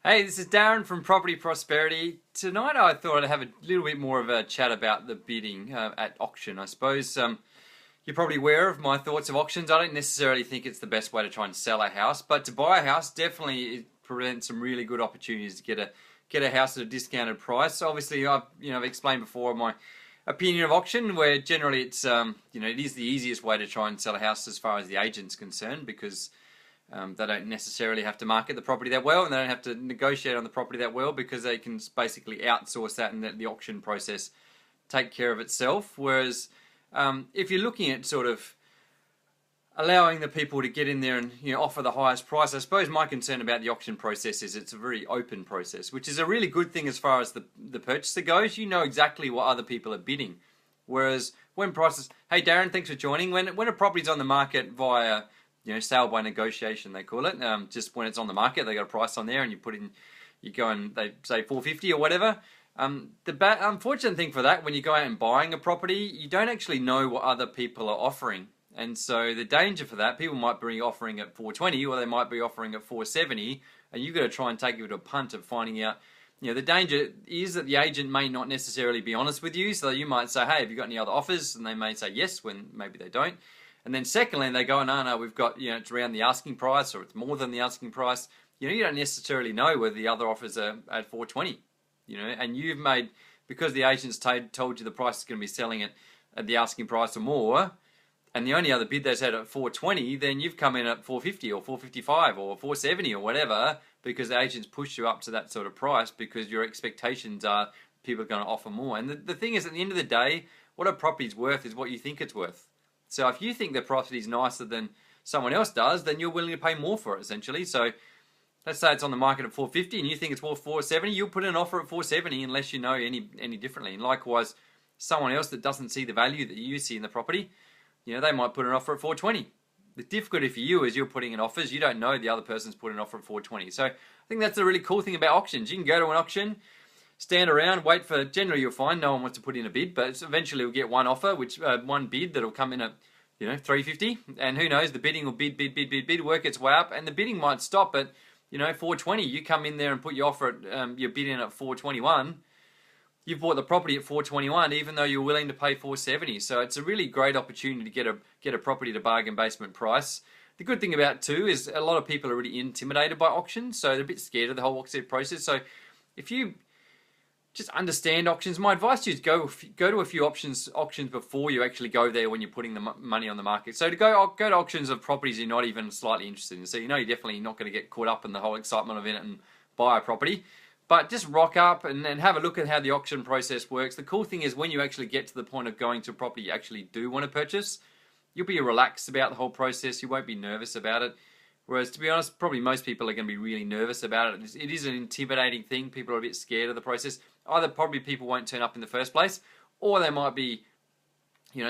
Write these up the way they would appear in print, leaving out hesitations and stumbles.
Hey, this is Darren from Property Prosperity. Tonight I thought I'd have a little bit more of a chat about the bidding at auction. I suppose you're probably aware of my thoughts of auctions. I don't necessarily think it's the best way to try and sell a house, but to buy a house definitely it presents some really good opportunities to get a house at a discounted price. Obviously, I've explained before my opinion of auction, where generally it's it is the easiest way to try and sell a house as far as the agent's concerned because they don't necessarily have to market the property that well, and they don't have to negotiate on the property that well because they can basically outsource that and let the auction process take care of itself. Whereas if you're looking at sort of allowing the people to get in there and offer the highest price, I suppose my concern about the auction process is it's a very open process, which is a really good thing as far as the purchaser goes. You know exactly what other people are bidding. Whereas when prices, hey Darren, thanks for joining. When a property's on the market via sale by negotiation, they call it. Just when it's on the market, they got a price on there, and you go and they say 450 or whatever. The unfortunate thing for that, when you go out and buying a property, you don't actually know what other people are offering, and so the danger for that, people might be offering at 420, or they might be offering at 470, and you've got to try and take it to a punt of finding out. The danger is that the agent may not necessarily be honest with you, so you might say, hey, have you got any other offers? And they may say yes when maybe they don't. And then secondly, they go, no, we've got, it's around the asking price or it's more than the asking price. You don't necessarily know whether the other offers are at 420, and you've made, because the agent's told you the price is going to be selling it at the asking price or more, and the only other bid that's at 420, then you've come in at 450 or 455 or 470 or whatever, because the agent's pushed you up to that sort of price because your expectations are people are going to offer more. And the thing is, at the end of the day, what a property's worth is what you think it's worth. So if you think the property is nicer than someone else does, then you're willing to pay more for it, essentially. So let's say it's on the market at 450 and you think it's worth 470, you'll put in an offer at 470 unless you know any differently. And likewise, someone else that doesn't see the value that you see in the property, they might put an offer at 420. The difficulty for you is you're putting in offers, you don't know the other person's put an offer at 420. So I think that's the really cool thing about auctions. You can go to an auction, stand around, wait for, generally you'll find no one wants to put in a bid, but eventually you'll get one offer, one bid that'll come in at 350, and who knows, the bidding will bid, work its way up, and the bidding might stop at 420. You come in there and put your offer at your bid in at 421. You've bought the property at 421, even though you're willing to pay 470. So it's a really great opportunity to get a property at a bargain basement price. The good thing about it too is a lot of people are really intimidated by auctions, so they're a bit scared of the whole auction process. So if you just understand auctions, my advice to you is go to a few auctions before you actually go there when you're putting the money on the market. So to go to auctions of properties you're not even slightly interested in. So you're definitely not going to get caught up in the whole excitement of it and buy a property. But just rock up and have a look at how the auction process works. The cool thing is when you actually get to the point of going to a property you actually do want to purchase, you'll be relaxed about the whole process. You won't be nervous about it. Whereas, to be honest, probably most people are going to be really nervous about it. It is an intimidating thing. People are a bit scared of the process. Either probably people won't turn up in the first place, or they might be,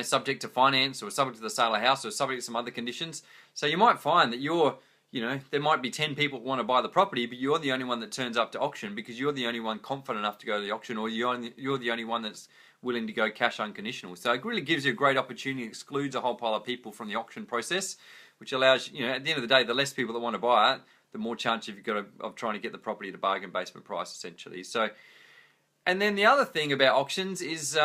subject to finance or subject to the sale of house or subject to some other conditions. So you might find that there might be 10 people who want to buy the property, but you're the only one that turns up to auction because you're the only one confident enough to go to the auction, or you're the only one that's willing to go cash unconditional. So it really gives you a great opportunity, excludes a whole pile of people from the auction process, which allows, at the end of the day, the less people that want to buy it, the more chance you've got of trying to get the property at a bargain basement price, essentially. So, and then the other thing about auctions is,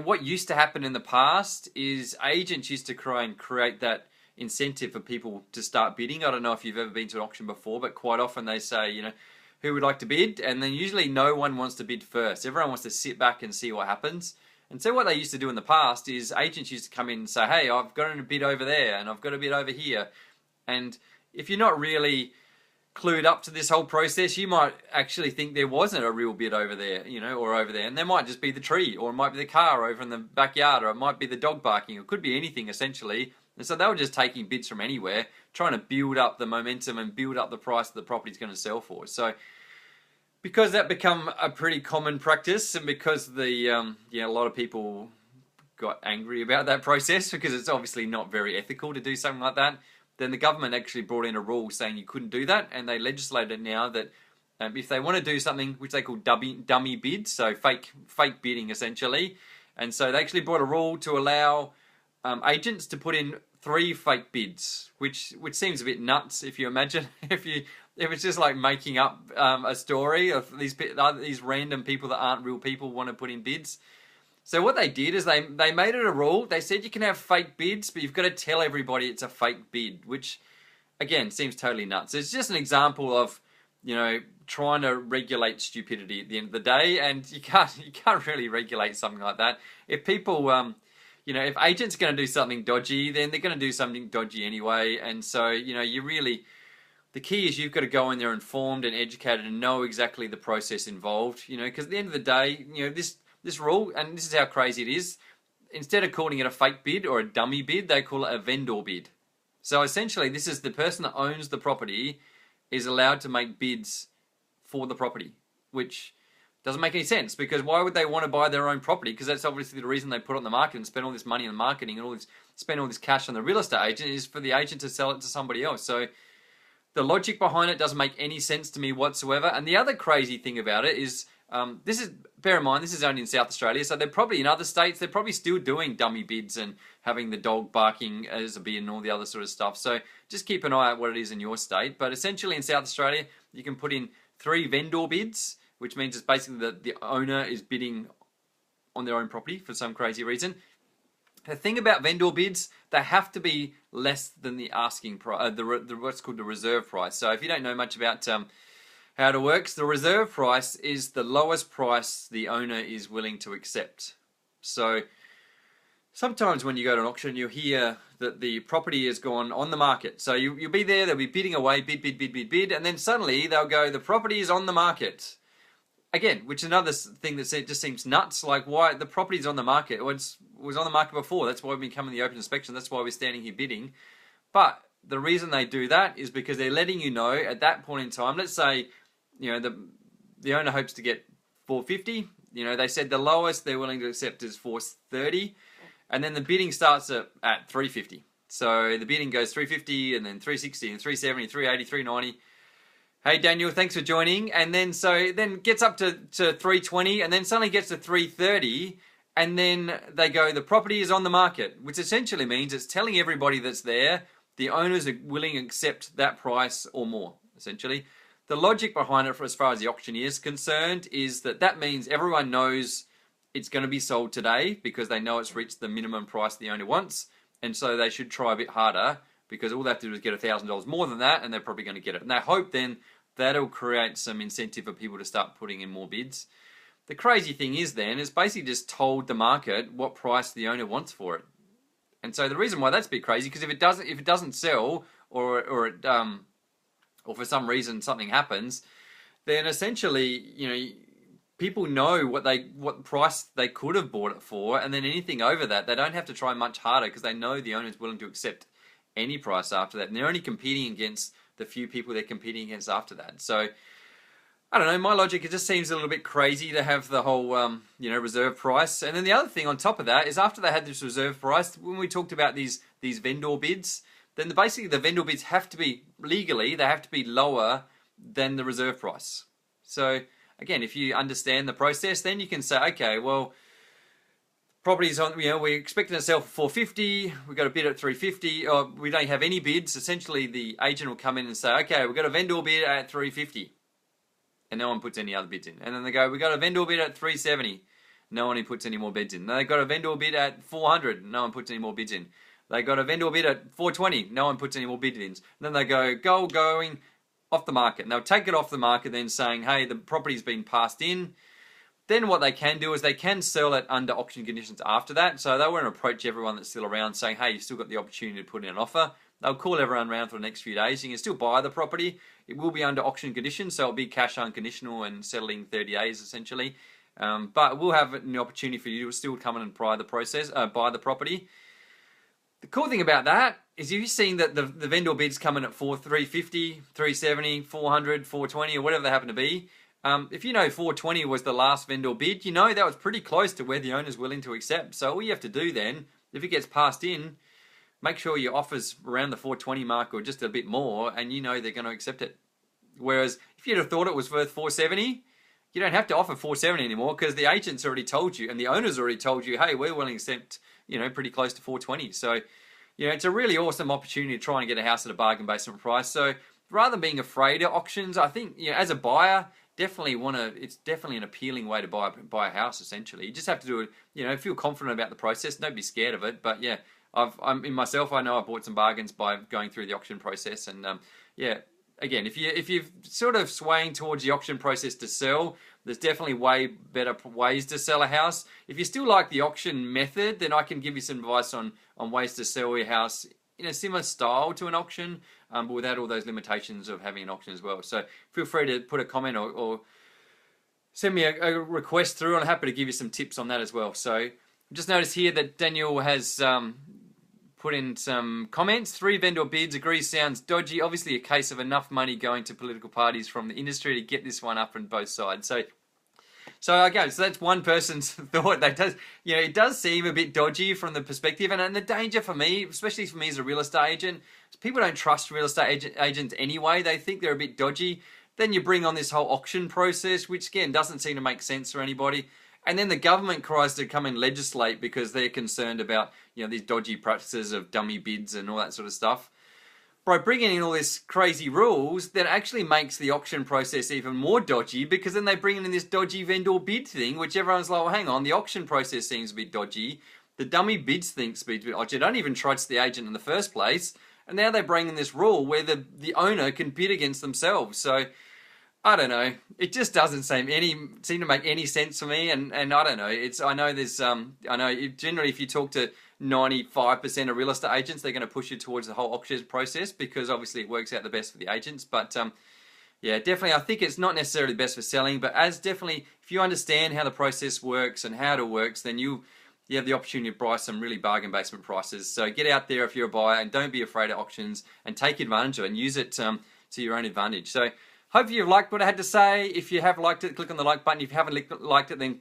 what used to happen in the past is agents used to create that incentive for people to start bidding. I don't know if you've ever been to an auction before, but quite often they say, who would like to bid? And then usually no one wants to bid first. Everyone wants to sit back and see what happens. And so what they used to do in the past is agents used to come in and say, hey, I've got a bid over there and I've got a bid over here. And if you're not really clued up to this whole process, you might actually think there wasn't a real bid over there, or over there. And there might just be the tree, or it might be the car over in the backyard, or it might be the dog barking. It could be anything, essentially. And so they were just taking bids from anywhere, trying to build up the momentum and build up the price that the property's going to sell for. So because that become a pretty common practice, and because a lot of people got angry about that process because it's obviously not very ethical to do something like that, then the government actually brought in a rule saying you couldn't do that, and they legislated now that if they want to do something which they call dummy bids, so fake bidding essentially, and so they actually brought a rule to allow agents to put in 3 fake bids, which seems a bit nuts if you imagine if it's just like making up a story of these random people that aren't real people want to put in bids. So what they did is they made it a rule. They said you can have fake bids, but you've got to tell everybody it's a fake bid, which again seems totally nuts. It's just an example of, you know, trying to regulate stupidity at the end of the day, and you can't really regulate something like that. If people you know, if agents are going to do something dodgy, then they're going to do something dodgy anyway. And so, you know, the key is you've got to go in there informed and educated and know exactly the process involved, you know, because at the end of the day, you know, this rule, and this is how crazy it is, instead of calling it a fake bid or a dummy bid, they call it a vendor bid. So essentially, this is the person that owns the property is allowed to make bids for the property, which doesn't make any sense, because why would they want to buy their own property? Because that's obviously the reason they put it on the market and spend all this money on marketing and spend all this cash on the real estate agent is for the agent to sell it to somebody else. So the logic behind it doesn't make any sense to me whatsoever. And the other crazy thing about it is, bear in mind, this is only in South Australia, so they're probably in other states, they're probably still doing dummy bids and having the dog barking as a bid and all the other sort of stuff. So just keep an eye out what it is in your state. But essentially in South Australia, you can put in 3 vendor bids, which means it's basically the owner is bidding on their own property for some crazy reason. The thing about vendor bids, they have to be less than the asking price, what's called the reserve price. So if you don't know much about how it works, the reserve price is the lowest price the owner is willing to accept. So sometimes when you go to an auction, you'll hear that the property has gone on the market. So you'll be there, they'll be bidding away, bid, and then suddenly they'll go, the property is on the market. Again, which is another thing that just seems nuts. Like, why the property's on the market? It was on the market before. That's why we've been coming to the open inspection. That's why we're standing here bidding. But the reason they do that is because they're letting you know at that point in time. Let's say, you know, the owner hopes to get 450. You know, they said the lowest they're willing to accept is 430, and then the bidding starts at 350. So the bidding goes 350, and then 360, and 370, 380, 390. Hey Daniel, thanks for joining. And then gets up to 320, and then suddenly gets to 330, and then they go, the property is on the market, which essentially means it's telling everybody that's there the owners are willing to accept that price or more, essentially. The logic behind it, for as far as the auctioneer is concerned, is that means everyone knows it's going to be sold today because they know it's reached the minimum price the owner wants, and so they should try a bit harder, because all they have to do is get $1,000 more than that, and they're probably going to get it. And they hope then that'll create some incentive for people to start putting in more bids. The crazy thing is then, it's basically just told the market what price the owner wants for it. And so the reason why that's a bit crazy, because if it doesn't sell, or for some reason something happens, then essentially, you know, people know what price they could have bought it for, and then anything over that, they don't have to try much harder because they know the owner's willing to accept any price after that, and they're only competing against the few people they're competing against after that. So I don't know, my logic, it just seems a little bit crazy to have the whole you know, reserve price. And then the other thing on top of that is, after they had this reserve price, when we talked about these vendor bids, then basically the vendor bids have to be, legally, they have to be lower than the reserve price. So again, if you understand the process, then you can say, okay, well, property's on, you know, we're expecting to sell for 450, we've got a bid at 350, or we don't have any bids. Essentially, the agent will come in and say, okay, we've got a vendor bid at 350, and no one puts any other bids in. And then they go, we got a vendor bid at 370, no one puts any more bids in. They got a vendor bid at 400, no one puts any more bids in. They got a vendor bid at 420, no one puts any more bids in. And then they going off the market. And they'll take it off the market, then saying, hey, the property's been passed in. Then what they can do is they can sell it under auction conditions after that. So they won't approach everyone that's still around saying, hey, you've still got the opportunity to put in an offer. They'll call everyone around for the next few days. You can still buy the property. It will be under auction conditions, so it'll be cash unconditional and settling 30 days essentially. But we'll have an opportunity for you to still come in and buy the property. The cool thing about that is, if you're seeing that the vendor bids come in at 350, 370, 400, 420, or whatever they happen to be, if you know 420 was the last vendor bid, you know that was pretty close to where the owner's willing to accept. So all you have to do then, if it gets passed in, make sure your offer's around the 420 mark or just a bit more, and you know they're going to accept it. Whereas if you'd have thought it was worth 470, you don't have to offer 470 anymore, because the agent's already told you and the owner's already told you, hey, we're willing to accept, you know, pretty close to 420. So it's a really awesome opportunity to try and get a house at a bargain basement price. So rather than being afraid of auctions, I think, as a buyer, it's definitely an appealing way to buy a house. Essentially, you just have to do it. Feel confident about the process. Don't be scared of it. But yeah, I'm in myself. I know I bought some bargains by going through the auction process, and yeah. Again, if you're sort of swaying towards the auction process to sell, there's definitely way better ways to sell a house. If you still like the auction method, then I can give you some advice on ways to sell your house in a similar style to an auction, but without all those limitations of having an auction as well. So feel free to put a comment or send me a request through, and I'm happy to give you some tips on that as well. So just notice here that Daniel has put in some comments. 3 vendor bids, agrees sounds dodgy. Obviously a case of enough money going to political parties from the industry to get this one up on both sides. So okay, so that's one person's thought. It does seem a bit dodgy from the perspective, and the danger for me, especially for me as a real estate agent, is people don't trust real estate agents anyway. They think they're a bit dodgy. Then you bring on this whole auction process, which again doesn't seem to make sense for anybody. And then the government tries to come and legislate because they're concerned about these dodgy practices of dummy bids and all that sort of stuff. By bringing in all these crazy rules, that actually makes the auction process even more dodgy, because then they bring in this dodgy vendor bid thing, which everyone's like, well, hang on, the auction process seems a bit dodgy. The dummy bids seems a bit dodgy. Don't even trust the agent in the first place. And now they bring in this rule where the owner can bid against themselves. So I don't know. It just doesn't seem to make any sense for me, and I don't know. I know generally if you talk to 95% of real estate agents, they're going to push you towards the whole auction process because obviously it works out the best for the agents. But yeah, definitely, I think it's not necessarily best for selling, but definitely if you understand how the process works and how it works, then you have the opportunity to buy some really bargain basement prices. So get out there if you're a buyer and don't be afraid of auctions and take advantage of it and use it to your own advantage. So hopefully you've liked what I had to say. If you have liked it, click on the like button. If you haven't liked it, then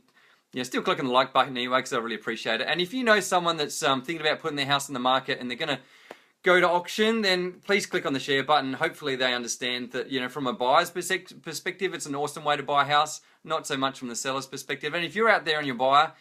still click on the like button anyway, because I really appreciate it. And if you know someone that's thinking about putting their house in the market and they're going to go to auction, then please click on the share button. Hopefully they understand that, from a buyer's perspective, it's an awesome way to buy a house, not so much from the seller's perspective. And if you're out there and you're a buyer,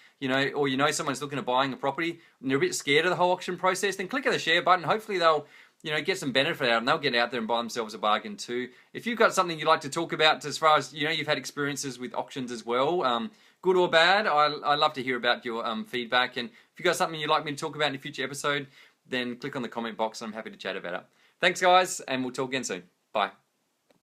or someone's looking at buying a property and they're a bit scared of the whole auction process, then click on the share button. Hopefully they'll get some benefit out of it, and they'll get out there and buy themselves a bargain too. If you've got something you'd like to talk about as far as, you've had experiences with auctions as well, good or bad, I love to hear about your feedback. And if you've got something you'd like me to talk about in a future episode, then click on the comment box and I'm happy to chat about it. Thanks guys, and we'll talk again soon. Bye.